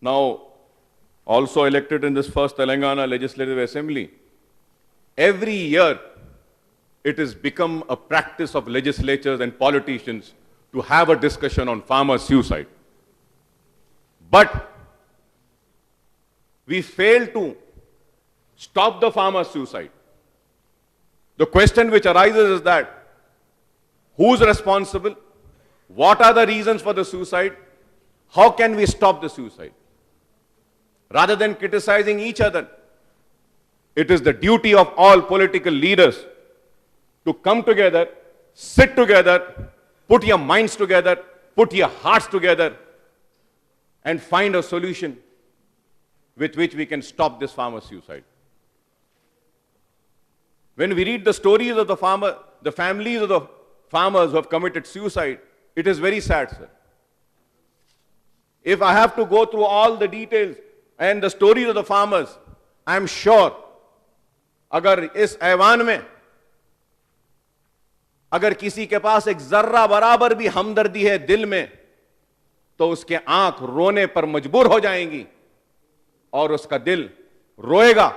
now also elected in this first Telangana Legislative Assembly, every year it has become a practice of legislatures and politicians to have a discussion on farmer suicide. But we fail to stop the farmer suicide. The question which arises is that who's responsible? What are the reasons for the suicide? How can we stop the suicide? Rather than criticizing each other, it is the duty of all political leaders to come together, sit together, put your minds together, put your hearts together, and find a solution with which we can stop this farmer suicide. When we read the stories of the families of the farmers who have committed suicide, it is very sad, sir. If I have to go through all the details and the stories of the farmers, I am sure, अगर इस ऐवान में अगर किसी के पास एक जर्रा बराबर भी हमदर्दी है दिल में, तो उसके आंख रोने पर मजबूर हो जाएंगी और उसका दिल रोएगा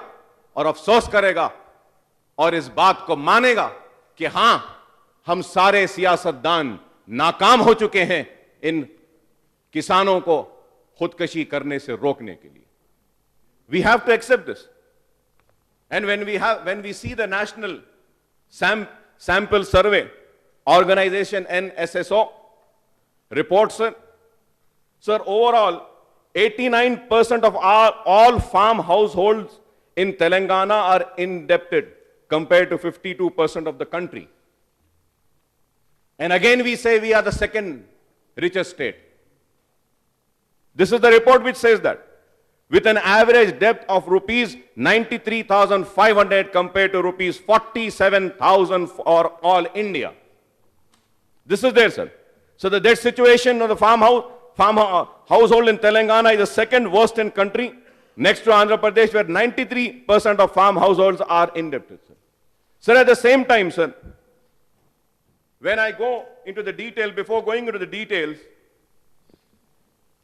और अफसोस करेगा और इस बात को मानेगा कि हां, हम सारे सियासतदान नाकाम हो चुके हैं इन किसानों को खुदकशी करने से रोकने के लिए. We have to accept this. And when we see the National Sample Survey Organization NSSO reports, sir, overall 89% of all farm households in Telangana are indebted compared to 52% of the country. And again we say we are the second richest state. This is the report which says that, with an average debt of rupees 93,500 compared to rupees 47,000 for all India. This is there, sir. So the debt situation of the farm household in Telangana is the second worst in country, next to Andhra Pradesh, where 93% of farm households are indebted, sir. Sir, at the same time, sir, when I go into the detail, before going into the details,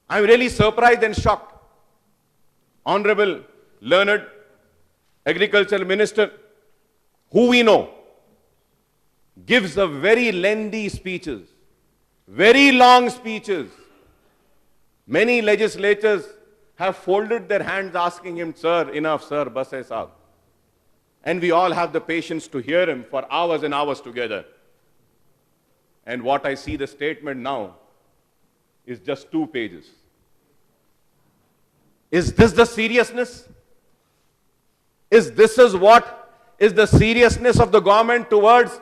I'm really surprised and shocked. Honorable, learned Agricultural Minister, who we know, gives a very lengthy speeches, very long speeches. Many legislators have folded their hands asking him, sir, enough, sir, bas hai saab. And we all have the patience to hear him for hours and hours together. And what I see the statement now is just 2 pages. Is this the seriousness? Is what is the seriousness of the government towards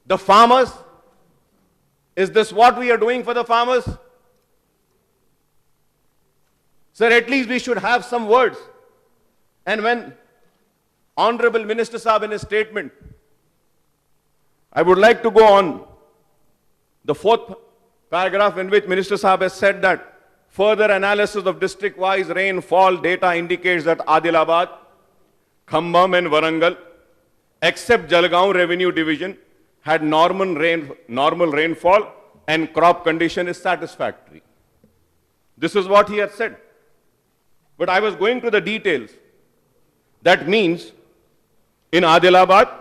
the farmers? Is this what we are doing for the farmers? Sir, at least we should have some words. And when Honorable Minister Saab in his statement, I would like to go on the 4th paragraph in which Minister Saab has said that further analysis of district-wise rainfall data indicates that Adilabad, Khambam and Warangal, except Jalgaon Revenue Division, had normal rainfall and crop condition is satisfactory. This is what he had said. But I was going to the details. That means in Adilabad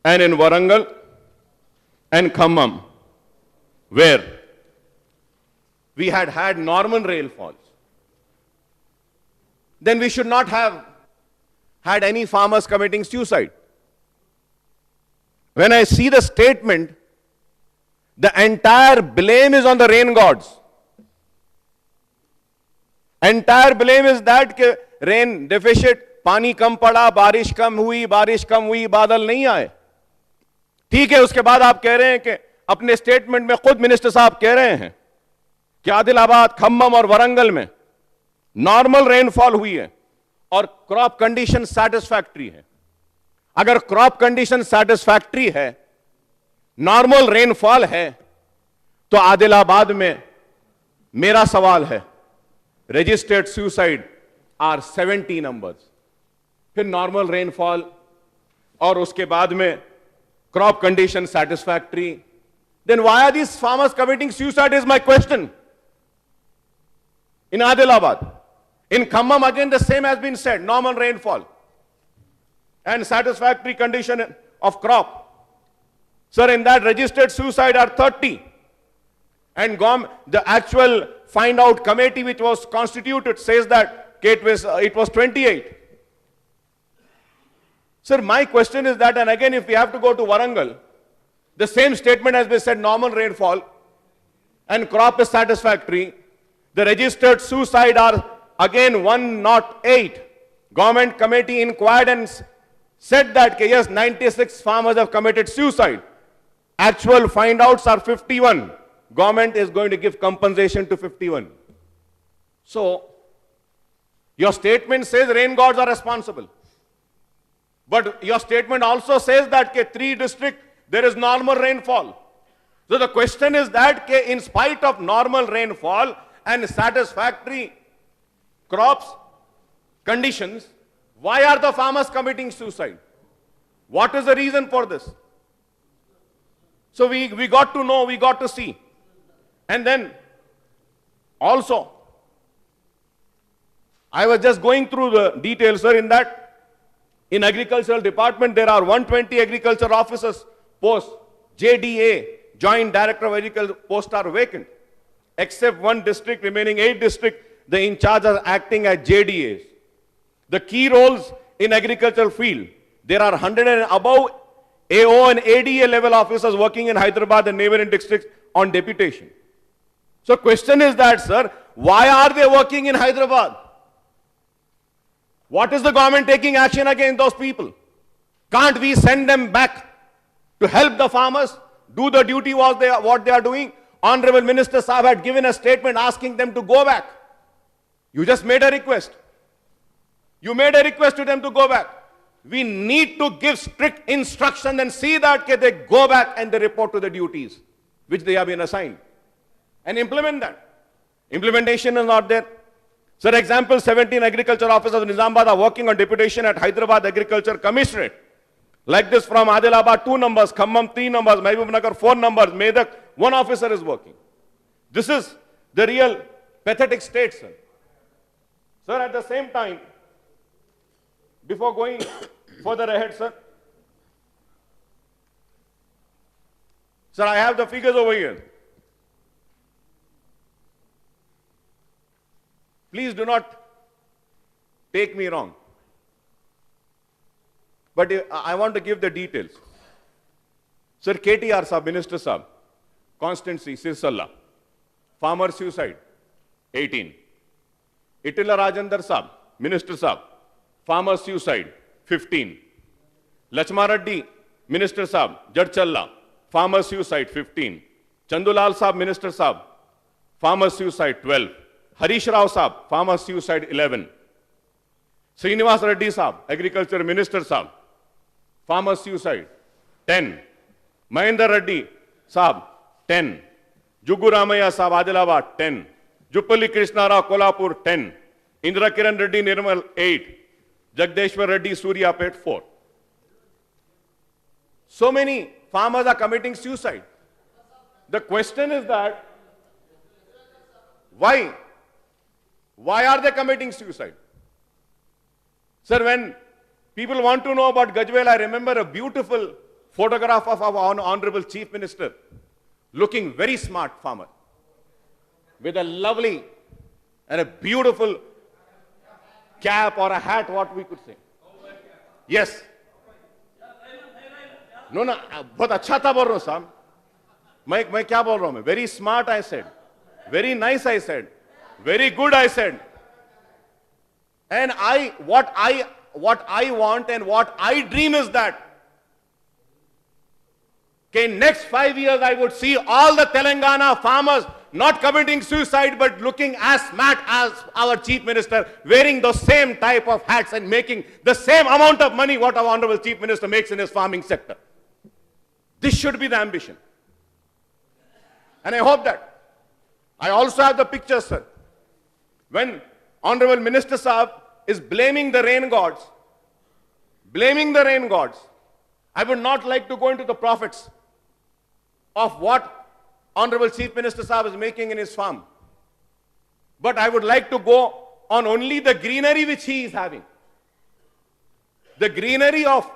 and in Warangal and Khambam, where we had normal rainfalls, then we should not have had any farmers committing suicide. When I see the statement, the entire blame is on the rain gods. Entire blame is that ke rain deficit, पानी कम पड़ा, बारिश कम हुई, बादल नहीं आए. ठीक है, उसके बाद आप कह रहे हैं कि अपने स्टेटमेंट में खुद मिनिस्टर साहब कह रहे हैं कि आदिलाबाद, खम्मम और वरंगल में नॉर्मल रेनफॉल हुई है और क्रॉप कंडीशन सैटिस्फैक्टरी है. अगर क्रॉप कंडीशन सैटिस्फैक्टरी है, नॉर्मल रेनफॉल है, तो आदिलाबाद में मेरा सवाल है, रजिस्टर्ड सुसाइड आर 70 नंबर्स. फिर नॉर्मल रेनफॉल और उसके बाद में crop condition In Adilabad. In Khammam, again, the same has been said. Normal rainfall and satisfactory condition of crop. Sir, in that registered suicide are 30. And the actual find out committee which was constituted says that it was 28. Sir, my question is that, and again, if we have to go to Warangal, the same statement has been said, normal rainfall and crop is satisfactory. The registered suicide are again 108. Government committee inquired and said that yes, 96 farmers have committed suicide. Actual find outs are 51. Government is going to give compensation to 51. So, your statement says rain gods are responsible. But your statement also says that 3 districts, there is normal rainfall. So the question is that in spite of normal rainfall and satisfactory crops conditions, why are the farmers committing suicide? What is the reason for this? So we got to know, we got to see. And then also, I was just going through the details, sir, in that in agricultural department, there are 120 agriculture officers posts, JDA, Joint Director of Agriculture posts are vacant. Except 1 district, remaining 8 districts, the in charge are acting as JDAs. The key roles in agricultural field, there are 100 and above AO and ADA level officers working in Hyderabad and neighboring districts on deputation. So question is that, sir, why are they working in Hyderabad? What is the government taking action against those people? Can't we send them back to help the farmers do the duty what they are doing? Honorable Minister Saab had given a statement asking them to go back. You just made a request. You made a request to them to go back. We need to give strict instruction and see that they go back and they report to the duties which they have been assigned and implement that. Implementation is not there. Sir, example, 17 agriculture officers of Nizamabad are working on deputation at Hyderabad Agriculture Commissionerate. Like this from Adilabad, 2 numbers, Khammam, 3 numbers, Mahbubnagar, 4 numbers, Medak, 1 officer is working. This is the real pathetic state, sir. Sir, at the same time, before going further ahead, sir, I have the figures over here. Please do not take me wrong. But I want to give the details. Sir, KTR Saab, Minister Saab, Constancy, Sirsalla, farmer suicide, 18. Itila Rajendra Saab, Minister Saab, farmer suicide, 15. Lachma Reddy, Minister Saab, Jadchalla, farmer suicide, 15. Chandulal Saab, Minister Saab, farmer suicide, 12. Harish Rao Saab, farmer suicide, 11. Srinivas Reddy Saab, Agriculture Minister Saab, farmer suicide, 10. Mahendra Reddy Saab, 10. Jugu Ramaya Saab, Adilabad, 10. Juppalli Krishna Rao, Kolhapur, 10. Indra Kiran Reddy, Nirmal, 8. Jagdeshwar Reddy, Suryapet, 4. So many farmers are committing suicide. The question is that, why? Why are they committing suicide? Sir, when people want to know about Gajwel, I remember a beautiful photograph of our Honorable Chief Minister, looking very smart farmer, with a lovely and a beautiful cap or a hat, what we could say. Yes. No, बहुत अच्छा था बोल रहा हूँ साहब. मैं क्या बोल रहा हूँ? Very smart, I said. Very nice, I said. Very good, I said. And what I want and what I dream is that in next 5 years I would see all the Telangana farmers not committing suicide but looking as smart as our Chief Minister, wearing the same type of hats and making the same amount of money what our Honorable Chief Minister makes in his farming sector. This should be the ambition. And I hope that. I also have the pictures, sir. When Honorable Minister Saab is blaming the rain gods, I would not like to go into the profits of what Honorable Chief Minister Saab is making in his farm. But I would like to go on only the greenery which he is having. The greenery of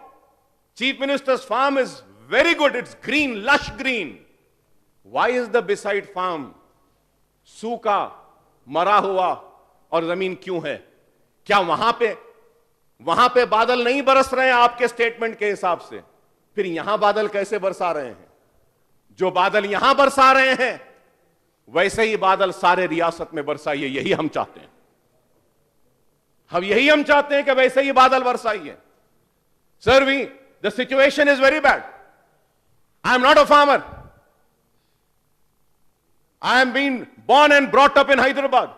Chief Minister's farm is very good. It's green, lush green. Why is the beside farm सूखा, मरा हुआ और जमीन क्यों है? क्या वहां पे बादल नहीं बरस रहे हैं आपके स्टेटमेंट के हिसाब से? फिर यहां बादल कैसे बरसा रहे हैं? जो बादल यहां बरसा रहे हैं वैसे ही बादल सारे रियासत में बरसाइए, यही हम चाहते हैं। यही हम चाहते हैं कि वैसे ही बादल बरसाइए। Sir, the situation is very bad. I am not a farmer. I am being born and brought up in Hyderabad.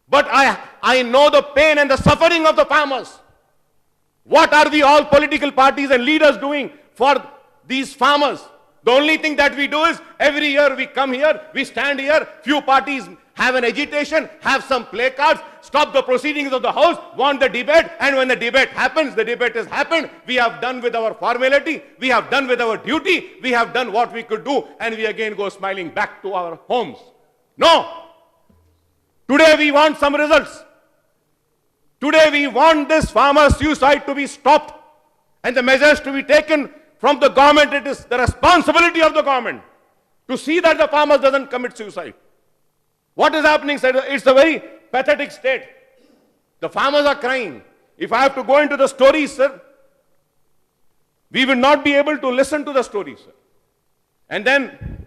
But I know the pain and the suffering of the farmers. What are the all political parties and leaders doing for these farmers? The only thing that we do is every year we come here, we stand here, few parties have an agitation, have some placards, stop the proceedings of the House, want the debate, and when the debate happens, the debate has happened, we have done with our formality, we have done with our duty, we have done what we could do, and we again go smiling back to our homes. No! Today we want some results. Today we want this farmer suicide to be stopped and the measures to be taken from the government. It is the responsibility of the government to see that the farmer doesn't commit suicide. What is happening, sir? It's a very pathetic state. The farmers are crying. If I have to go into the stories, sir, we will not be able to listen to the stories, sir. And then,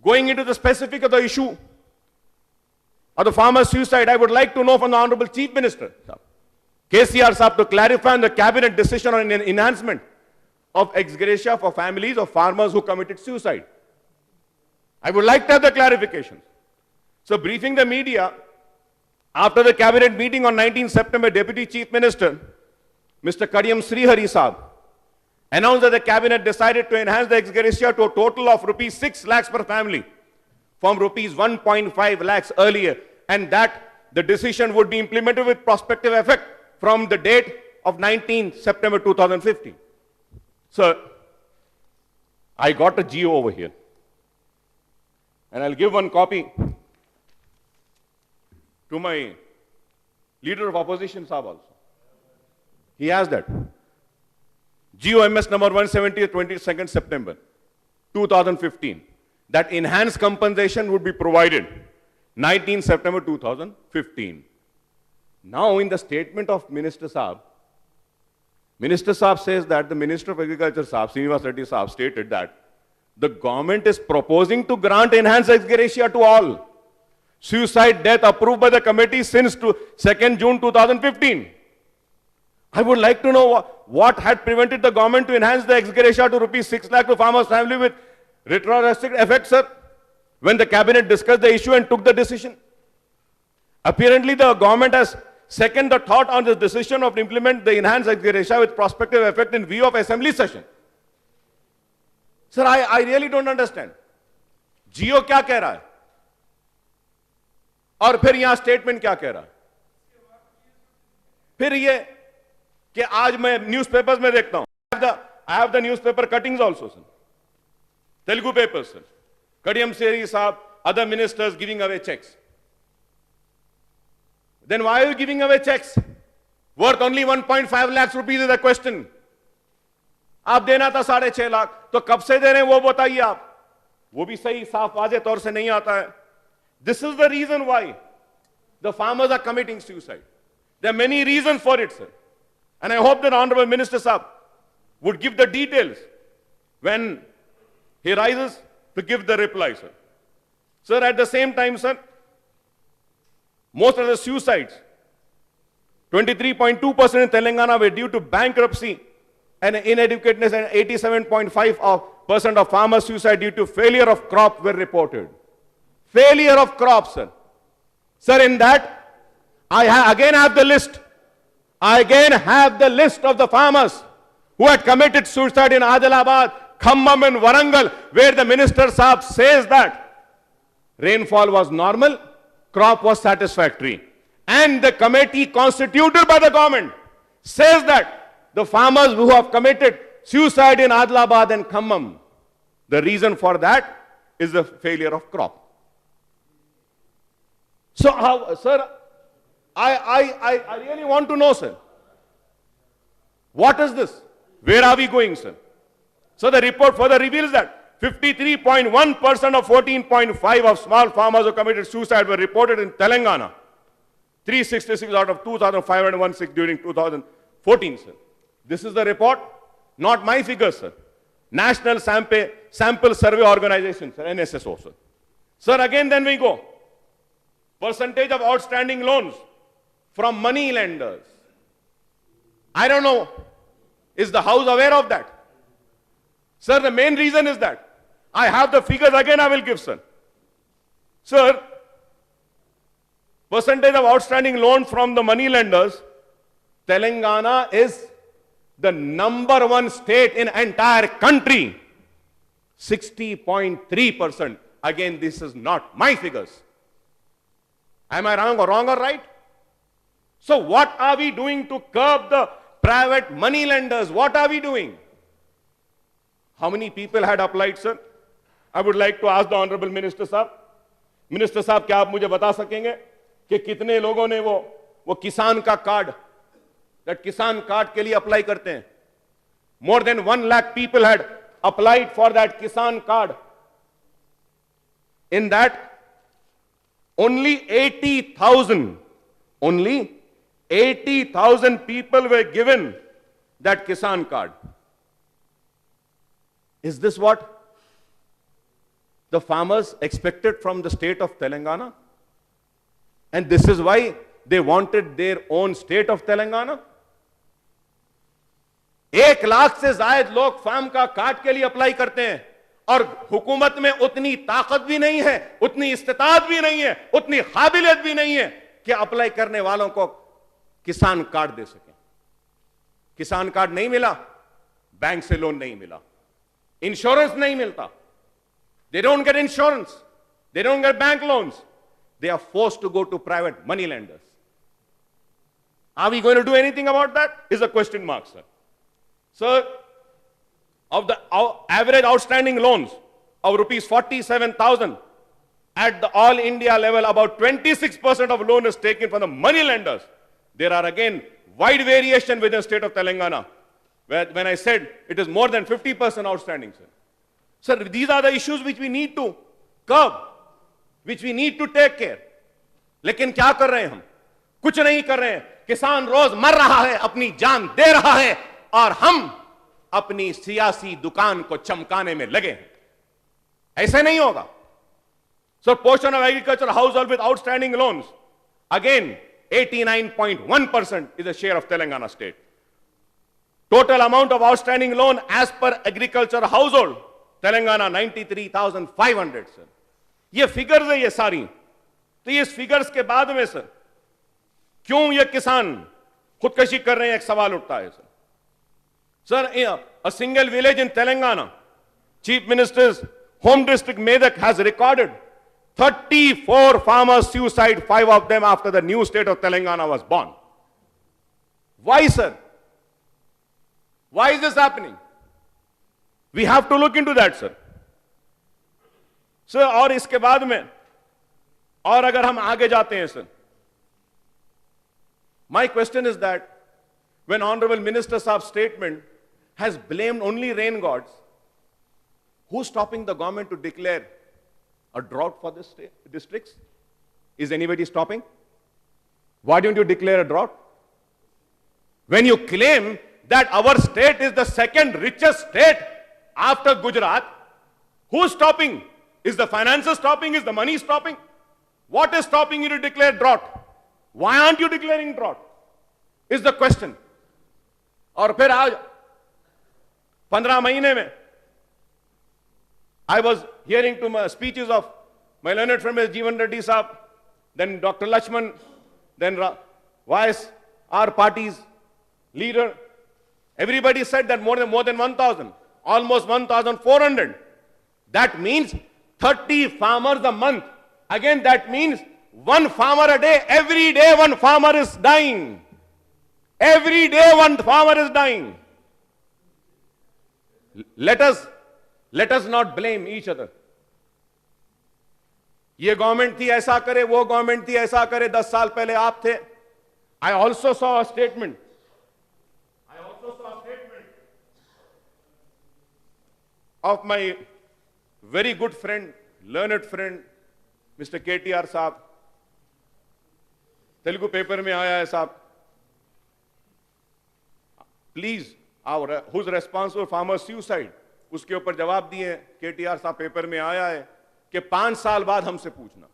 going into the specific of the issue of the farmer suicide, I would like to know from the Honorable Chief Minister, KCR Saab, to clarify on the cabinet decision on an enhancement of ex gratia for families of farmers who committed suicide. I would like to have the clarification. So, briefing the media, after the cabinet meeting on 19 September, Deputy Chief Minister, Mr. Kadiyam Srihari Saab, announced that the cabinet decided to enhance the ex gratia to a total of rupees 6 lakhs per family from rupees 1.5 lakhs earlier, and that the decision would be implemented with prospective effect from the date of 19 September 2015. Sir, I got a GO over here, and I'll give one copy to my leader of opposition, Saab, also. He has that. GOMS number 170, 22nd September 2015. That enhanced compensation would be provided 19 September 2015. Now, in the statement of Minister Saab says that the Minister of Agriculture, Saab, Srinivas Reddy Saab, stated that the government is proposing to grant enhanced ex gratia to all suicide death approved by the committee since 2nd June 2015. I would like to know what had prevented the government to enhance the ex gratia to rupees 6 lakh to farmers' family with retroactive effect, sir, when the cabinet discussed the issue and took the decision. Apparently, the government has seconded the thought on the decision of implement the enhanced ex gratia with prospective effect in view of assembly session. Sir, I really don't understand. Geo क्या कह रहा है और फिर यहां statement क्या कह रहा है? फिर ये कि आज मैं न्यूज़पेपर्स में देखता हूं, I have the newspaper cuttings also, sir. Telugu papers, sir. Kadiyam Srihari Saab, other ministers giving away checks. Then why are you giving away checks worth only 1.5 lakhs rupees is the question. आप देना था 6.5 लाख, तो कब से दे रहे हैं वो बताइए आप. वो भी सही साफ वाजे तौर से नहीं आता है. This is the reason why the farmers are committing suicide. There are many reasons for it, sir. And I hope that Honorable Minister Saab would give the details when he rises to give the reply, sir. Sir, at the same time, sir, most of the suicides, 23.2% in Telangana, were due to bankruptcy and inadequateness, and 87.5% of farmer suicide due to failure of crop were reported. Failure of crops, sir. Sir, in that, I again have the list. I again have the list of the farmers who had committed suicide in Adilabad, Khammam and Warangal, where the Minister Saab says that rainfall was normal, crop was satisfactory. And the committee constituted by the government says that the farmers who have committed suicide in Adilabad and Khammam, the reason for that is the failure of crop. So how, sir, I really want to know, sir. What is this? Where are we going, sir? So the report further reveals that 53.1% of 14.5 of small farmers who committed suicide were reported in Telangana. 366 out of 2,516 during 2014, sir. This is the report, not my figures, sir. National Sample Survey Organization, sir, NSSO, sir. Sir, again then we go. Percentage of outstanding loans from money lenders. I don't know. Is the House aware of that? Sir, the main reason is that I have the figures again I will give, sir. Sir, percentage of outstanding loans from the money lenders, Telangana is the number one state in entire country. 60.3%. Again, this is not my figures. Am I wrong or right? So what are we doing to curb the private money lenders? What are we doing? How many people had applied, sir? I would like to ask the Honorable Minister Sahab. Minister Sahab, क्या आप मुझे बता सकेंगे कि कितने लोगों ने वो किसान का कार्ड, that किसान कार्ड के लिए अप्लाई करते हैं? More than 1 lakh people had applied for that kisan card. In that, only 80,000 people were given that kisan card. Is this what the farmers expected from the state of Telangana? And this is why they wanted their own state of Telangana? 1 lakh से ज्यादा लोग farm का card के लिए apply करते हैं और हुकूमत में उतनी ताकत भी नहीं है, उतनी इस्तेताअत भी नहीं है, उतनी काबिलियत भी नहीं है कि अप्लाई करने वालों को किसान कार्ड दे सकें. किसान कार्ड नहीं मिला, बैंक से लोन नहीं मिला, इंश्योरेंस नहीं मिलता. They don't get insurance, they don't get bank loans. They are forced to go to private money lenders. Are we going to do anything about that? Is a question mark, sir. Sir, of the average outstanding loans of rupees 47,000, at the all India level, about 26% of loan is taken from the money lenders. There are again wide variation within the state of Telangana, where when I said it is more than 50% outstanding, sir. Sir, these are the issues which we need to curb, which we need to take care. लेकिन क्या कर रहे हैं हम? कुछ नहीं कर रहे हैं. किसान रोज मर रहा है, अपनी जान दे रहा है, और हम अपनी सियासी दुकान को चमकाने में लगे हैं. ऐसे नहीं होगा. So portion of agricultural household with outstanding loans, again 89.1% is the share of Telangana state. Total amount of outstanding loan as per agricultural household, Telangana 93,500, sir. ये फिगर्स है ये सारी. तो ये फिगर्स के बाद में सर क्यों ये किसान खुदकशी कर रहे हैं, एक सवाल उठता है sir. Sir, a single village in Telangana, Chief Minister's home district Medak has recorded 34 farmers' suicide, 5 of them after the new state of Telangana was born. Why, sir? Why is this happening? We have to look into that, sir. Sir, और इसके बाद में और अगर हम आगे जाते हैं, sir, my question is that when Honorable Minister Saab's statement has blamed only rain gods, who's stopping the government to declare a drought for this districts? Is anybody stopping? Why don't you declare a drought? When you claim that our state is the second richest state after Gujarat, who's stopping? Is the finances stopping? Is the money stopping? What is stopping you to declare drought? Why aren't you declaring drought? Is the question. और फिर आज 15 महीने में I was hearing to my speeches of my learned friend Jeevan Reddy Saab, then Dr. Lakshman, then YS, our party's leader. Everybody said that more than 1,000, almost 1,400. That means 30 farmers a month. Again, that means 1 farmer a day. Every day 1 farmer is dying. Every day 1 farmer is dying. Let us not blame each other. ये government थी ऐसा करे, वो government थी ऐसा करे, 10 साल पहले आप थे। I also saw a statement of my very good friend, learned friend, Mr. KTR साहब, तेलुगु पेपर में आया है साहब, please who's responsible for farmer suicide, उसके ऊपर जवाब दिए। KTR साहब पेपर में आया है कि 5 साल बाद हमसे पूछना।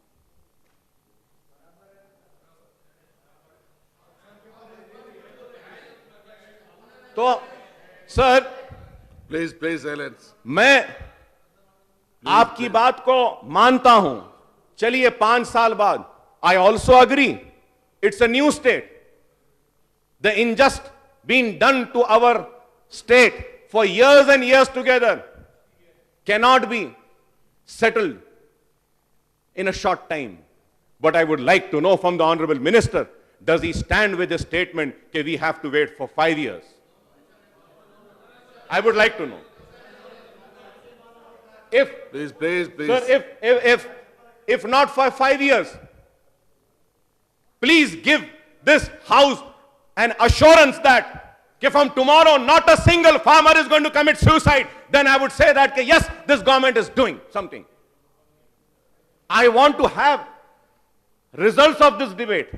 तो सर प्लीज साइलेंस। मैं आपकी बात को मानता हूं, चलिए 5 साल बाद, I also agree, it's a new state, the injust been done to our state for years and years together cannot be settled in a short time. But I would like to know from the honorable minister, does he stand with the statement that we have to wait for 5 years? I would like to know. If Please. sir, if not for 5 years, please give this house an assurance that if from tomorrow not a single farmer is going to commit suicide, then I would say that yes, this government is doing something. I want to have results of this debate.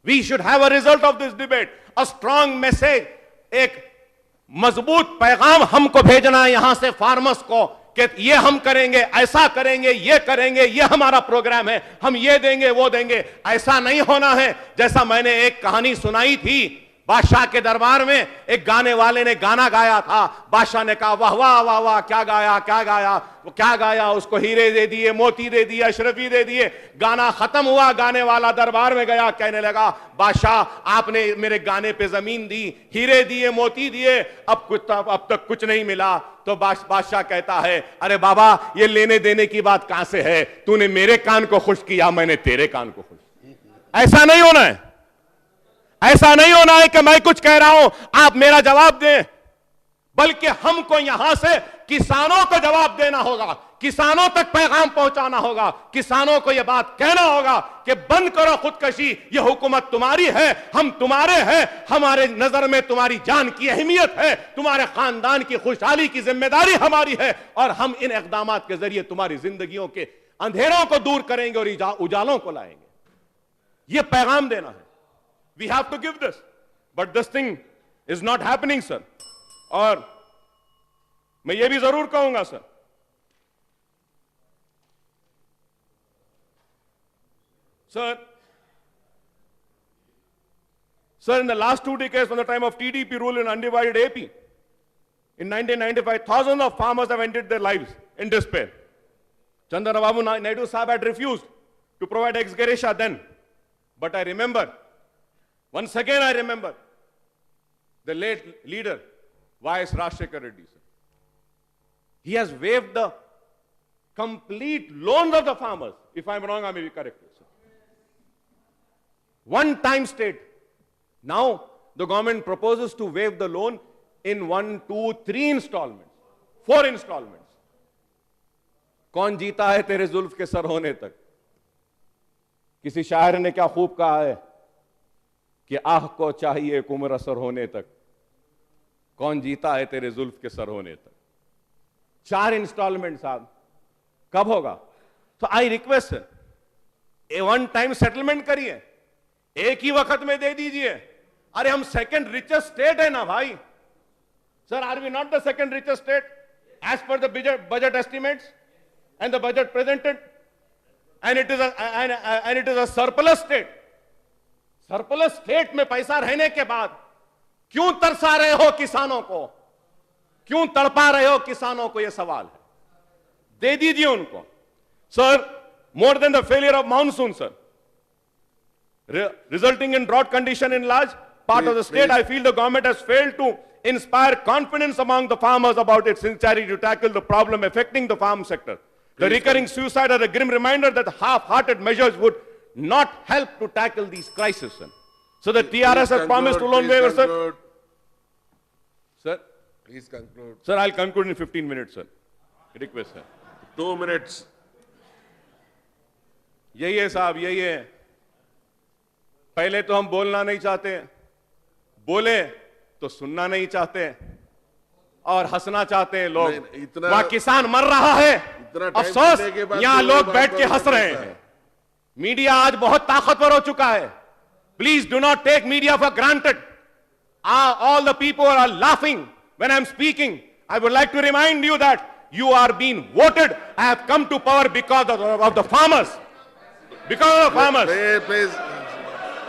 We should have a result of this debate, a strong message, एक मजबूत पैगाम हमको भेजना है यहां से farmers को कि ये हम करेंगे, ऐसा करेंगे, ये करेंगे, ये हमारा प्रोग्राम है, हम ये देंगे, वो देंगे। ऐसा नहीं होना है जैसा मैंने एक कहानी सुनाई थी बादशाह के दरबार में, एक गाने वाले ने गाना गाया था, बादशाह ने कहा वाह वाह वाह वाह, क्या गाया, वो क्या गाया, उसको हीरे दे दिए, मोती दे दिए, अशरफी दे दिए। गाना खत्म हुआ, गाने वाला दरबार में गया, कहने लगा बादशाह आपने मेरे गाने पे जमीन दी, हीरे दिए, मोती दिए, अब तक कुछ नहीं मिला। तो बादशाह कहता है अरे बाबा ये लेने देने की बात कहां से है, तूने मेरे कान को खुश किया, मैंने तेरे कान को खुश किया। ऐसा नहीं होना है, ऐसा नहीं होना है कि मैं कुछ कह रहा हूं आप मेरा जवाब दें, बल्कि हमको यहां से किसानों को जवाब देना होगा, किसानों तक पैगाम पहुंचाना होगा, किसानों को यह बात कहना होगा कि बंद करो खुदकशी, यह हुकूमत तुम्हारी है, हम तुम्हारे हैं, हमारे नजर में तुम्हारी जान की अहमियत है, तुम्हारे खानदान की खुशहाली की जिम्मेदारी हमारी है, और हम इन इकदामात के जरिए तुम्हारी जिंदगियों के अंधेरों को दूर करेंगे और उजालों को लाएंगे। यह पैगाम देना है। We have to give this, but this thing is not happening, sir. और मैं ये भी जरूर कहूंगा sir, in the last 2 decades, from the time of TDP rule in undivided AP, in 1995, thousands of farmers have ended their lives in despair. Chandrababu Naidu Sahab had refused to provide ex gratia then, but I remember. Once again, I remember the late leader, Y.S. Rajshekar Reddy, sir. He has waived the complete loans of the farmers. If I'm wrong, I may be corrected, sir. One-time state. Now, the government proposes to waive the loan in 1, 2, 3 installments, 4 installments. कौन जीता है तेरे जुल्फ के sir होने तक? किसी शायर ने क्या खूब कहा है कि आह को चाहिए एक उम्र असर होने तक, कौन जीता है तेरे जुल्फ के सर होने तक। 4 इंस्टॉलमेंट साहब कब होगा? तो I request A one time settlement करिए, एक ही वक्त में दे दीजिए। अरे हम सेकंड रिचेस्ट स्टेट है ना भाई। Sir, are we not the second richest state as per the budget estimates and the budget presented, and it is a surplus state. Surplus state में पैसा रहने के बाद क्यों तरसा रहे हो किसानों को, क्यों तड़पा रहे हो किसानों को? यह सवाल है, दे दीजिए उनको। Sir, more than the failure of monsoon sir, resulting in drought condition in large part of the state, I feel the government has failed to inspire confidence among the farmers about its sincerity to tackle the problem affecting the farm sector. The recurring suicide are a grim reminder that half-hearted measures would not help to tackle these crises, sir. So the TRS has promised to loan waiver, sir. Sir, please conclude. Sir, I'll conclude in 15 minutes, sir. Request, sir. 2 minutes. यही है साहब, यही है। पहले तो हम बोलना नहीं चाहते, बोले तो सुनना नहीं चाहते और हंसना चाहते हैं लोग। इतना- वहां किसान मर रहा है, इतना टाइम अफसोस देने के बाद यहां भी लोग वो बैठ के बार-बार हंस रहे करता हैं। है। मीडिया आज बहुत ताकतवर हो चुका है। Please do not take media for granted. All the people are laughing when I'm speaking. I would like to remind you that you are being voted. I have come to power because of the farmers. Because of the farmers. Please,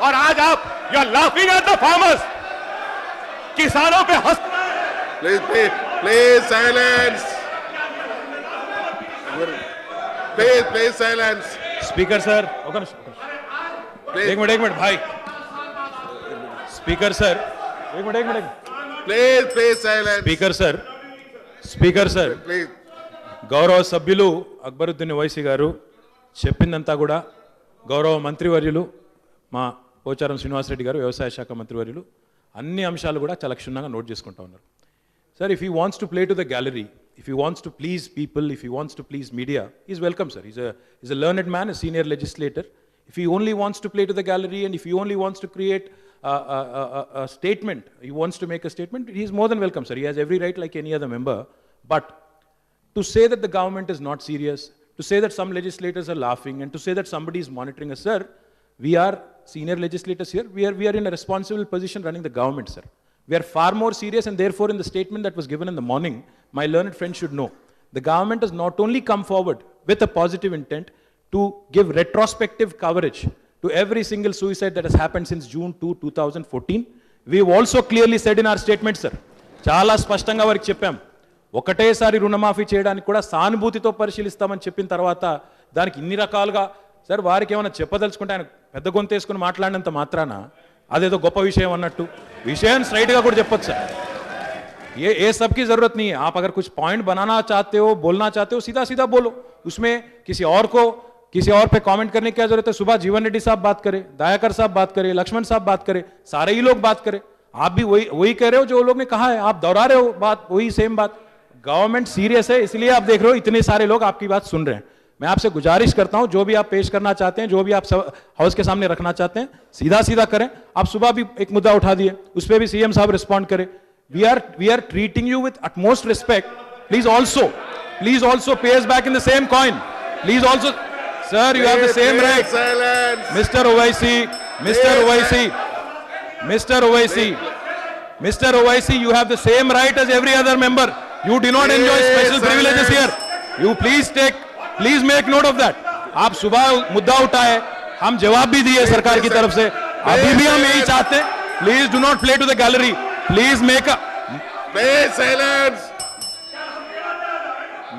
और आज आप you are laughing at the farmers. किसानों पे हंस please silence. Please silence. Speaker sir, Please, एक minute भाई। Speaker sir, एक minute. please silence. Speaker sir Please. గౌరవ సభ్యులు అక్బరుద్దీన్ ఓవైసీ గారు చెప్పిందంతా కూడా గౌరవ మంత్రివర్యులు మా పోచారం శ్రీనివాసరెడ్డి గారు వ్యవసాయ శాఖ మంత్రివర్యులు అన్ని అంశాలు కూడా చాలా క్షుణ్ణంగా నోట్ చేసుకుంటా ఉన్నారు. Sir, if he wants to play to the gallery, if he wants to please people, if he wants to please media, is welcome sir. Is a learned man, a senior legislator. If he only wants to play to the gallery and if he only wants to create a statement, he wants to make a statement, he is more than welcome, sir. He has every right like any other member. But to say that the government is not serious, to say that some legislators are laughing, and to say that somebody is monitoring us, sir, we are senior legislators here. We are in a responsible position running the government, sir. We are far more serious, and therefore in the statement that was given in the morning, my learned friend should know, the government has not only come forward with a positive intent to give retrospective coverage to every single suicide that has happened since June 2, 2014. We have also clearly said in our statement, sir, చాలా స్పష్టంగా వారికి చెప్పాం, ఒకటేసారి రుణమాఫీ చేయడానికి కూడా సానుభూతితో పరిశీలిస్తామని చెప్పిన తర్వాత దానికి ఇన్ని రకాలుగా, సార్ వారికి ఏమైనా చెప్పదలుచుకుంటే ఆయన పెద్ద గొంతు వేసుకుని మాట్లాడినంత మాత్రాన అదేదో గొప్ప విషయం అన్నట్టు విషయం స్ట్రైట్గా కూడా చెప్పొచ్చు సార్. ये सब की जरूरत नहीं है. आप अगर कुछ पॉइंट बनाना चाहते हो, बोलना चाहते हो, सीधा सीधा बोलो. उसमें किसी और पे कमेंट करने की क्या जरूरत है? सुबह जीवन रेड्डी साहब बात करे, दयाकर साहब बात करे, लक्ष्मण साहब बात करे, सारे ही लोग बात करे. आप भी वही कह रहे हो जो लोग ने कहा है, आप दोहरा रहे हो बात, वही सेम बात. गवर्नमेंट सीरियस है, इसलिए आप देख रहे हो इतने सारे लोग आपकी बात सुन रहे हैं. मैं आपसे गुजारिश करता हूं, जो भी आप पेश करना चाहते हैं, जो भी आप हाउस के सामने रखना चाहते हैं, सीधा सीधा करें. आप सुबह भी एक मुद्दा उठा दिए, उस पर भी सीएम साहब रिस्पॉन्ड करे. We are treating you with utmost respect. Please also pay us back in the same coin. Please also, sir, you have the same right. Silence. Mr. Owaisi, you have the same right as every other member. You do not enjoy special privileges here. You please make note of that. आप सुबह मुद्दा उठाए, हम जवाब भी दिए सरकार की तरफ से, अभी भी हम यही चाहते हैं. Please do not play to the gallery. Please make a. Please silence.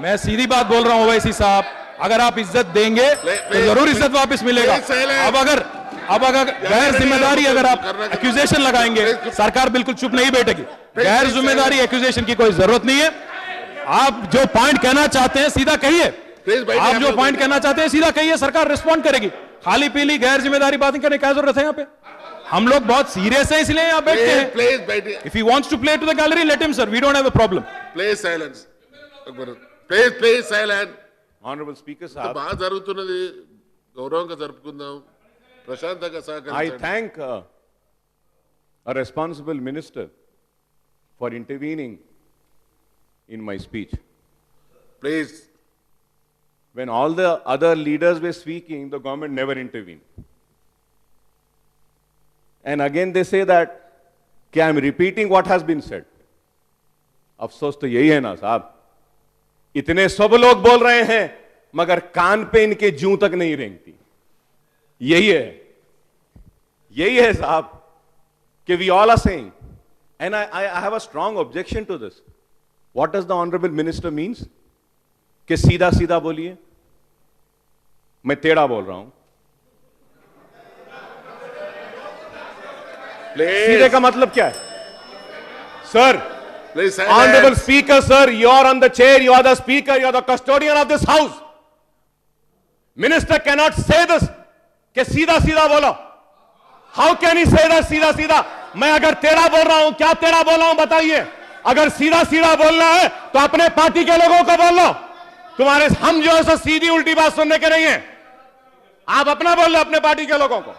मैं सीधी बात बोल रहा हूं ओवैसी साहब, अगर आप इज्जत देंगे तो जरूर इज्जत वापस मिलेगा. अब अगर गैर जिम्मेदारी अगर आप एक्यूजेशन लगाएंगे, सरकार बिल्कुल चुप नहीं बैठेगी. गैर जिम्मेदारी एक्यूजेशन की कोई जरूरत नहीं है. आप जो पॉइंट कहना चाहते हैं सीधा कहिए. आप जो पॉइंट कहना चाहते हैं सीधा कहिए, सरकार रिस्पॉन्ड करेगी. खाली पीली गैर जिम्मेदारी बातें करने की क्या जरूरत है? यहाँ पे हम लोग बहुत सीरियस है, इसलिए यहाँ बैठते हैं. Please, If he wants to play to the gallery, let him, sir. We don't have a problem. please silence. Please silence. Honorable Speaker ఇంత Sahab, బాగా జరుగుతున్నది, గౌరవంగా జరుపుకుందాం, ప్రశాంతంగా I సహకరించండి. thank a responsible minister for intervening in my speech. Please. When all the other leaders were speaking, the government never intervened. And again they say that I am repeating what has been said. अफसोस तो यही है ना साहब, इतने सब लोग बोल रहे हैं मगर कान पे इनके जूं तक नहीं रेंगती. यही है साहब कि we all are saying, and I have a strong objection to this. What does the honorable minister means? कि सीधा सीधा बोलिए. मैं टेढ़ा बोल रहा हूं. सीधे का मतलब क्या है? Sir, Please silence. Honorable Speaker, sir, you are on the chair, you are the speaker, you are the custodian of this house. Minister cannot say this कि सीधा सीधा बोलो. How can he say that सीधा सीधा? मैं अगर टेढ़ा बोल रहा हूं, क्या टेढ़ा बोल रहा हूं बताइए. अगर सीधा सीधा बोलना है तो अपने पार्टी के लोगों को बोल लो. तुम्हारे हम जो है सो सीधी उल्टी बात सुनने के नहीं है. आप अपना बोल रहे अपने पार्टी के लोगों को।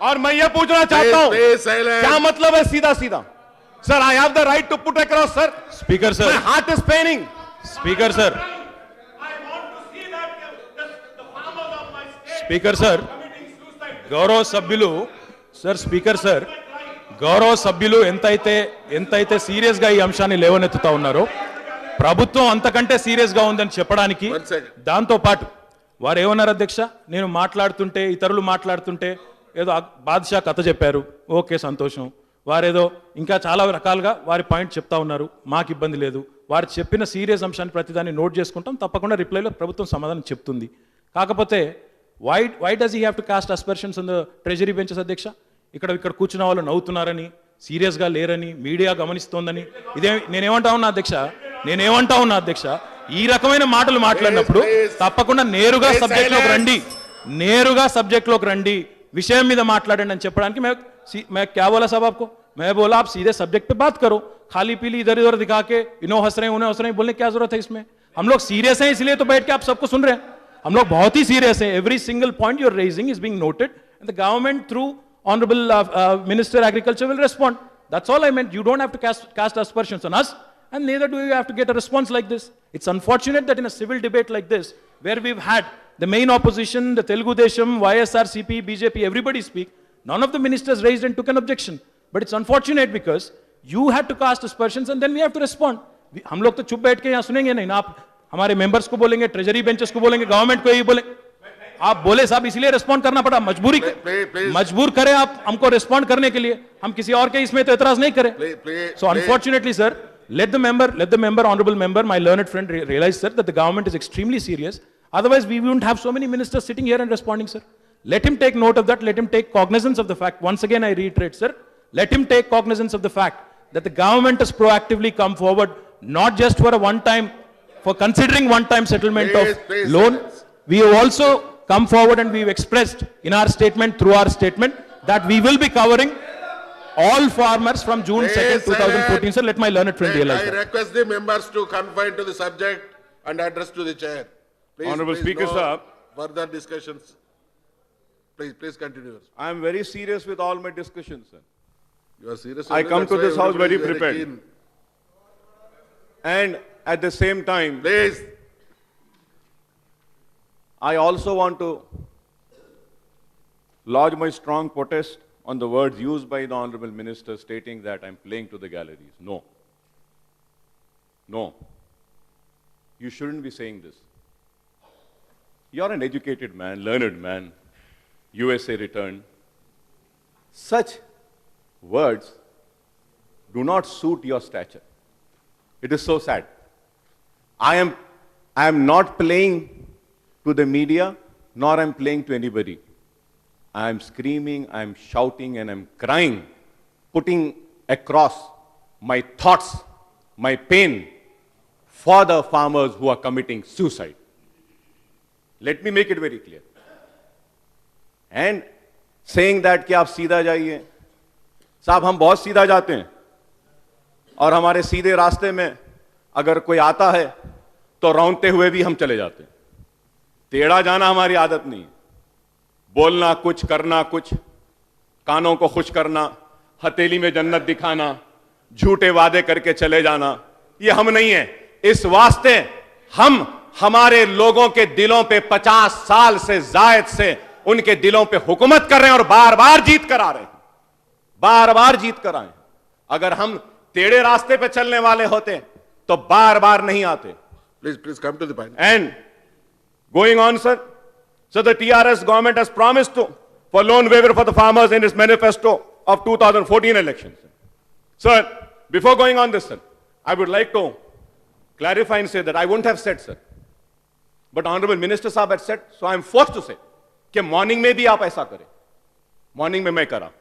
और मैं ये पूछना चाहता हूं, Please silence. क्या मतलब है सीधा सीधा? Sir, I have the right to put across sir. Speaker my sir, heart is paining. Speaker sir, speaker sir, గౌరవ సభ్యులు సార్, స్పీకర్ సార్, గౌరవ సభ్యులు ఎంతైతే సీరియస్ గా ఈ అంశాన్ని లేవనెత్తుతా ఉన్నారో, ప్రభుత్వం అంతకంటే సీరియస్ గా ఉందని చెప్పడానికి, One second. దాంతో పాటు వారు ఏమన్నారు అధ్యక్ష, నేను మాట్లాడుతుంటే ఇతరులు మాట్లాడుతుంటే ఏదో బాద్షా కథ చెప్పారు, ఓకే సంతోషం, వారేదో ఇంకా చాలా రకాలుగా వారి పాయింట్ చెప్తా ఉన్నారు, మాకు ఇబ్బంది లేదు, వారు చెప్పిన సీరియస్ అంశాన్ని ప్రతిదాన్ని నోట్ చేసుకుంటాం, తప్పకుండా రిప్లైలో ప్రభుత్వం సమాధానం చెప్తుంది. కాకపోతే why does he have to cast aspersions on the treasury benches అధ్యక్ష? ఇక్కడ కూర్చున్న వాళ్ళు నవ్వుతున్నారని, సీరియస్గా లేరని మీడియా గమనిస్తోందని, ఇదే నేనేమంటా ఉన్నా అధ్యక్ష, ఈ రకమైన మాటలు మాట్లాడినప్పుడు తప్పకుండా నేరుగా సబ్జెక్ట్లోకి రండి, విషయం మీద మాట్లాడండి అని చెప్పడానికి मैं क्या बोला साहब आपको? मैं बोला आप सीधे सब्जेक्ट पे बात करो, खाली पीली इधर उधर दिखा के इन्हों हंस रहे हैं उन्हें हंस रहे हैं बोलने की क्या जरूरत है इसमें? हम लोग सीरियस हैं इसलिए तो बैठ के आप सबको सुन रहे हैं, हम लोग बहुत ही सीरियस हैं. Every single point you are raising is being noted and the government through honourable minister agriculture will respond. That's all I meant. You don't have to cast aspersions on us, and neither do you have to get a response like this. It's unfortunate that in a civil debate like this, where we've had the main opposition, the Telugu Desam, YSRCP, BJP, everybody speak, none of the ministers raised and took an objection. But it's unfortunate because you had to cast aspersions and then we have to respond. हम लोग तो चुप बैठ के यहाँ सुनेंगे नहीं ना, आप हमारे मेंबर्स को बोलेंगे, ट्रेजरी बेंचेस को बोलेंगे, गवर्नमेंट को यही बोलेंगे. आप बोले साहब इसलिए रिस्पॉन्ड करना पड़ा, मजबूर करें आप हमको रिस्पॉन्ड करने के लिए, हम किसी और के इसमें तो एतराज नहीं करें. So unfortunately sir, let the member, honorable member, my learned friend realize sir that the government is extremely serious. Otherwise we wouldn't have so many ministers sitting here and responding sir. Let him take note of that, let him take cognizance of the fact. Once again I reiterate sir, let him take cognizance of the fact that the government has proactively come forward, not just for a for considering one-time settlement of loan. We have also come forward and we've expressed in our statement, through our statement, that we will be covering all farmers from June 2nd, 2014. Sir, let my learned friend realize I that. request the members to confine to the subject and address to the chair. Please, Honorable please, Speaker, no sir. further discussions. Please continue. I am very serious with all my discussions, sir. You are serious. I come that's to why this house everybody very is prepared. keen. And at the same time, Please. I also want to lodge my strong protest on the words used by the Honorable Minister stating that I'm playing to the galleries. No. You shouldn't be saying this. You're an educated man, learned man, USA returned. Such words do not suit your stature. It is so sad. I am not playing to the media, nor I'm playing to anybody. I'm screaming, I'm shouting, and I'm crying, putting across my thoughts, my pain for the farmers who are committing suicide. Let me make it very clear. And saying that कि आप सीधा जाइए, साहब हम बहुत सीधा जाते हैं और हमारे सीधे रास्ते में अगर कोई आता है तो रौंदते हुए भी हम चले जाते हैं. टेढ़ा जाना हमारी आदत नहीं है. बोलना कुछ, करना कुछ, कानों को खुश करना, हथेली में जन्नत दिखाना, झूठे वादे करके चले जाना, ये हम नहीं है. इस वास्ते हम हमारे लोगों के दिलों पे 50 साल से जायद से उनके दिलों पे हुकूमत कर रहे हैं और बार बार जीत कर आ रहे हैं, बार बार जीत कर आए. अगर हम टेढ़े रास्ते पे चलने वाले होते तो बार बार नहीं आते. Please come to the point. And going on, sir, so the TRS government has promised for loan waiver for the farmers in its manifesto of 2014 elections. Sir, before going on this, sir, I would like to clarify and say that I wouldn't have said, sir, but Honorable Minister Saab had said, so I am forced to say कि morning में भी आप ऐसा करें. Morning में मैं करा.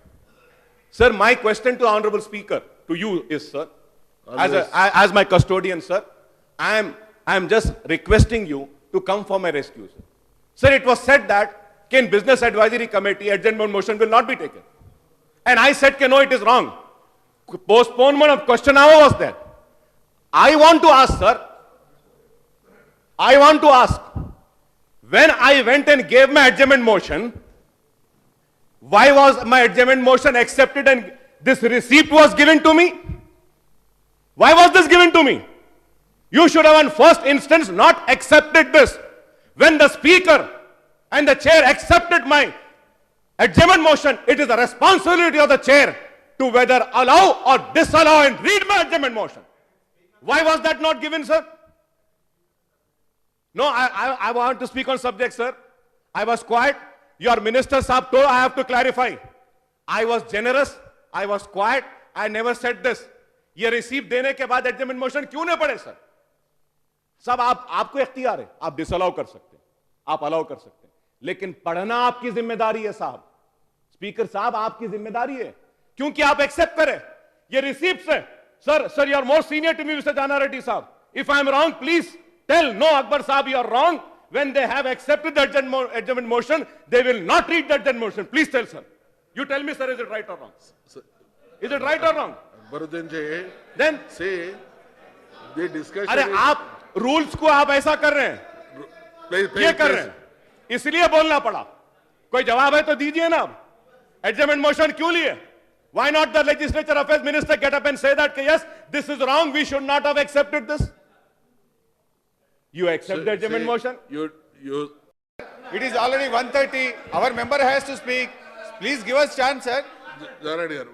Sir, my question to Honorable Speaker, to you is, sir, as my custodian, sir, I am just requesting you to come for my rescue, sir. Sir, it was said that in Business Advisory Committee, adjournment motion will not be taken. And I said, no, it is wrong. Postponement of question hour was there. I want to ask, sir, when I went and gave my adjournment motion, why was my adjournment motion accepted and this receipt was given to me? Why was this given to me? You should have in first instance not accepted this. When the speaker and the chair accepted my adjournment motion, it is the responsibility of the chair to whether allow or disallow and read my adjournment motion. Why was that not given, sir? No, I want to speak on subject, sir. I was quiet. Your minister Saab told I have to clarify. I was generous. I was quiet. I never said this. ये receive देने के बाद adjournment motion क्यों नहीं पड़े sir? सब आपको इख्तियार है, आप डिसअलाउ कर सकते हैं, आप अलाउ कर सकते हैं, लेकिन पढ़ना आपकी जिम्मेदारी है साहब। स्पीकर साहब आपकी जिम्मेदारी है, क्योंकि आप एक्सेप्ट करें ये रिसीप्ट है। Sir you are more senior to me mister Jana Reddy साहब, if I am wrong please tell. No Akbar साहब, you are wrong. when they have accepted the adjournment motion, they will not read the adjournment motion. Please tell, sir. You tell me, sir, is it right or wrong? Is it right or wrong? Akbaruddin ji, then say the discussion. अरे आप rules को आप ऐसा कर रहे हैं, ये कर रहे हैं, इसलिए बोलना पड़ा। कोई जवाब है तो दीजिए ना। Adjournment motion क्यों लिए? Why not the legislature affairs minister get up and say that yes, this is wrong, we should not have accepted this? You accept the adjournment motion? It is already 1:30. Our member has to speak. Please give us chance, sir.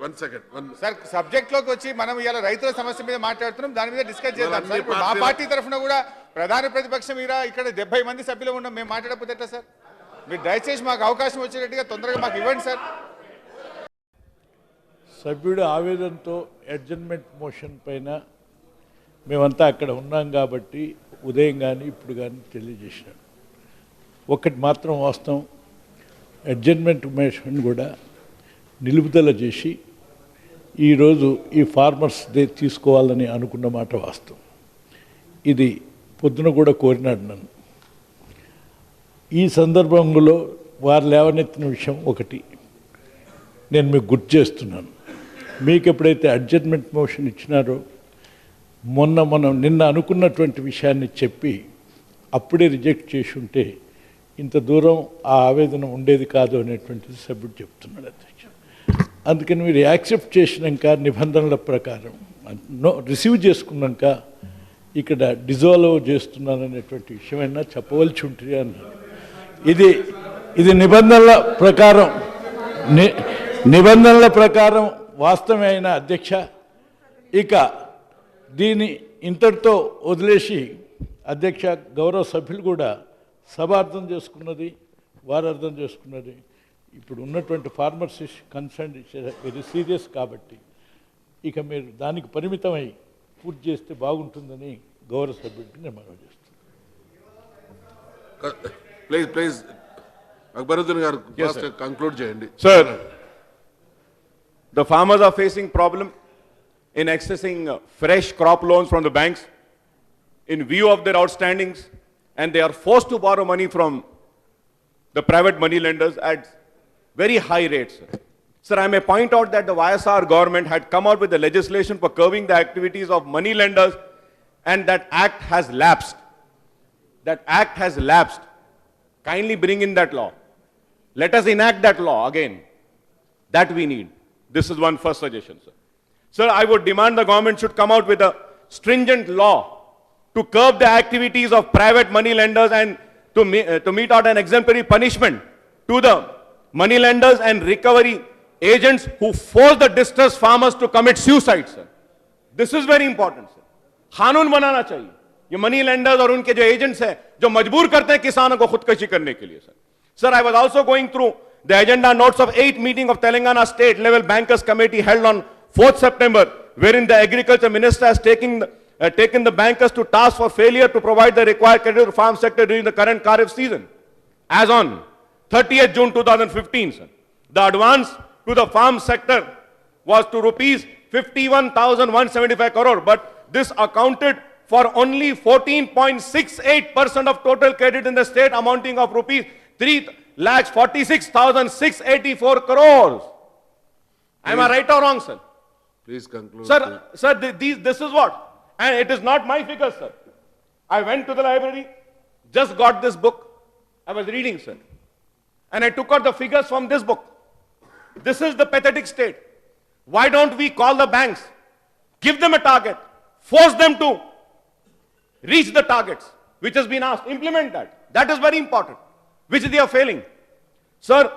One second. Sir, subject లోకి వచ్చి మనం ఇయాల రైతుల సమస్య మీద మాట్లాడుతున్నాం, దాని మీద డిస్కస్ చేద్దాం సార్. మా పార్టీ తరఫున కూడా ప్రధాన ప్రతిపక్షం ఇక్కడ 70 మంది సభ్యులు ఉన్నాం, మేము మాట్లాడకపోతే ఎట్లా సార్? మీరు దయచేసి మాకు అవకాశం వచ్చేటట్టుగా తొందరగా మాకు ఇవ్వండి సార్. సభ్యుడు ఆవేదనతో అడ్జర్న్మెంట్ మోషన్ పైన మేమంతా అక్కడ ఉన్నాం కాబట్టి ఉదయం కానీ ఇప్పుడు కానీ తెలియజేసినాం. ఒకటి మాత్రం వాస్తవం, అడ్జర్న్మెంట్ మోషన్ కూడా నిలుపుదల చేసి ఈరోజు ఈ ఫార్మర్స్ డే తీసుకోవాలని అనుకున్న మాట వాస్తవం. ఇది పొద్దున కూడా కోరినాడు నన్ను. ఈ సందర్భంలో వారు లేవనెత్తిన విషయం ఒకటి నేను మీకు గుర్తు చేస్తున్నాను. మీకు ఎప్పుడైతే అడ్జర్న్మెంట్ మోషన్ ఇచ్చినారో మనం నిన్న అనుకున్నటువంటి విషయాన్ని చెప్పి అప్పుడే రిజెక్ట్ చేసి ఉంటే ఇంత దూరం ఆ ఆవేదన ఉండేది కాదు అనేటువంటిది సభ్యుడు చెప్తున్నాడు అధ్యక్ష. అందుకని మీరు యాక్సెప్ట్ చేసినాక నిబంధనల ప్రకారం రిసీవ్ చేసుకున్నాక ఇక్కడ డిజాల్వ్ చేస్తున్నాననేటువంటి విషయమైనా చెప్పవలసి ఉంటుంది అన్నారు. ఇది నిబంధనల ప్రకారం వాస్తవమే అయిన అధ్యక్ష. ఇక దీన్ని ఇంతటితో వదిలేసి అధ్యక్ష, గౌరవ సభ్యులు కూడా సభ అర్థం చేసుకున్నది, వారు అర్థం చేసుకున్నది. ఇప్పుడు ఉన్నటువంటి ఫార్మర్స్ కన్సర్న్ వెరీ సీరియస్ కాబట్టి ఇక మీరు దానికి పరిమితమై పూర్తి చేస్తే బాగుంటుందని గౌరవ సభ్యుడికి నేను మనవి చేస్తున్నాను. ప్లీజ్ అక్బరుద్దీన్ గారు కంక్లూడ్ చేయండి. Sir, the farmers are facing problem in accessing fresh crop loans from the banks in view of their outstandings, and they are forced to borrow money from the private money lenders at very high rates. Sir, I may point out that the YSR government had come out with the legislation for curbing the activities of money lenders, and that act has lapsed. That act has lapsed. Kindly bring in that law. Let us enact that law again. That we need. This is one first suggestion, sir. Sir, I would demand the government should come out with a stringent law to curb the activities of private money lenders and to mete out an exemplary punishment to the money lenders and recovery agents who force the distressed farmers to commit suicide, sir. This is very important, sir. कानून बनाना चाहिए. ये money lenders और उनके जो agents हैं जो मजबूर करते हैं किसानों को खुदकशी करने के लिए, sir. Sir, I was also going through the agenda notes of 8th meeting of Telangana State Level Bankers Committee held on 4th September, wherein the Agriculture Minister has taken the bankers to task for failure to provide the required credit to the farm sector during the current Kharif season. As on 30th June 2015, sir, the advance to the farm sector was to rupees 51,175 crore, but this accounted for only 14.68% of total credit in the state, amounting of rupees 3,46,684 crores. Am I right or wrong, sir? Please conclude. Sir, this is what? And it is not my figure, sir. I went to the library, just got this book. I was reading, sir, and I took out the figures from this book. This is the pathetic state. Why don't we call the banks, give them a target, force them to reach the targets which has been asked, implement that. That is very important, which they are failing. Sir,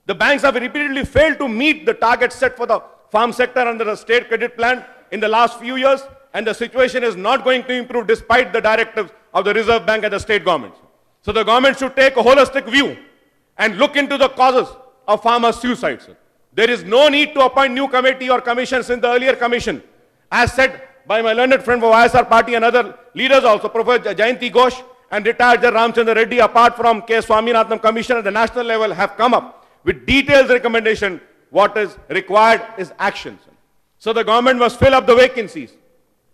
the banks have repeatedly failed to meet the targets set for the farm sector under the state credit plan in the last few years, and the situation is not going to improve despite the directives of the Reserve Bank and the state governments. So the government should take a holistic view and look into the causes of farmers' suicide, sir. There is no need to appoint new committee or commissions in the earlier commission, as said by my learned friend from YSR party and other leaders also, Professor Jayanti Ghosh and retired Ramchandra Reddy, apart from K. Swaminathan Commission at the national level, have come up with detailed recommendation. What is required is action, sir. So the government must fill up the vacancies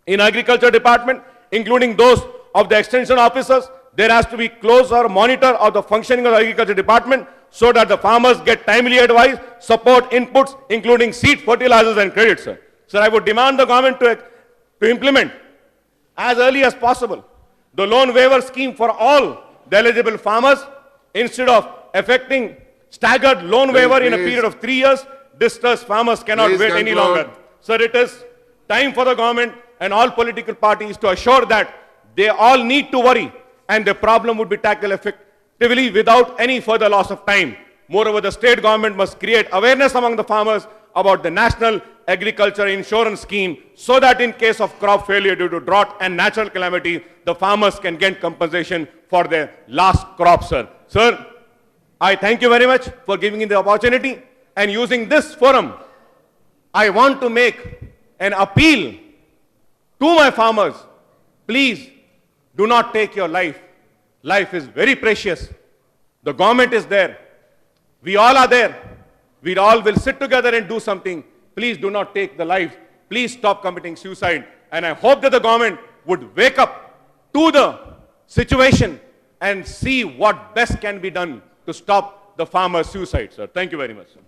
in agriculture department, including those of the extension officers. There has to be closer monitor of the functioning of the agriculture department so that the farmers get timely advice, support, inputs, including seed, fertilizers and credits, sir. Sir, I would demand the government to implement as early as possible the loan waiver scheme for all the eligible farmers instead of effecting staggered loan waiver in a period of 3 years. Distressed farmers cannot wait any longer. Sir, it is time for the government and all political parties to assure that they all need to worry and the problem would be tackled effectively without any further loss of time. Moreover, the state government must create awareness among the farmers about the National Agriculture Insurance Scheme so that in case of crop failure due to drought and natural calamity, the farmers can get compensation for their last crop, sir. Sir, I thank you very much for giving me the opportunity, and using this forum, I want to make an appeal to my farmers. Please do not take your life. Life is very precious. The government is there. We all are there. We all will sit together and do something. Please do not take the life. Please stop committing suicide. And I hope that the government would wake up to the situation and see what best can be done to stop the farmers' suicide, sir. Thank you very much, sir.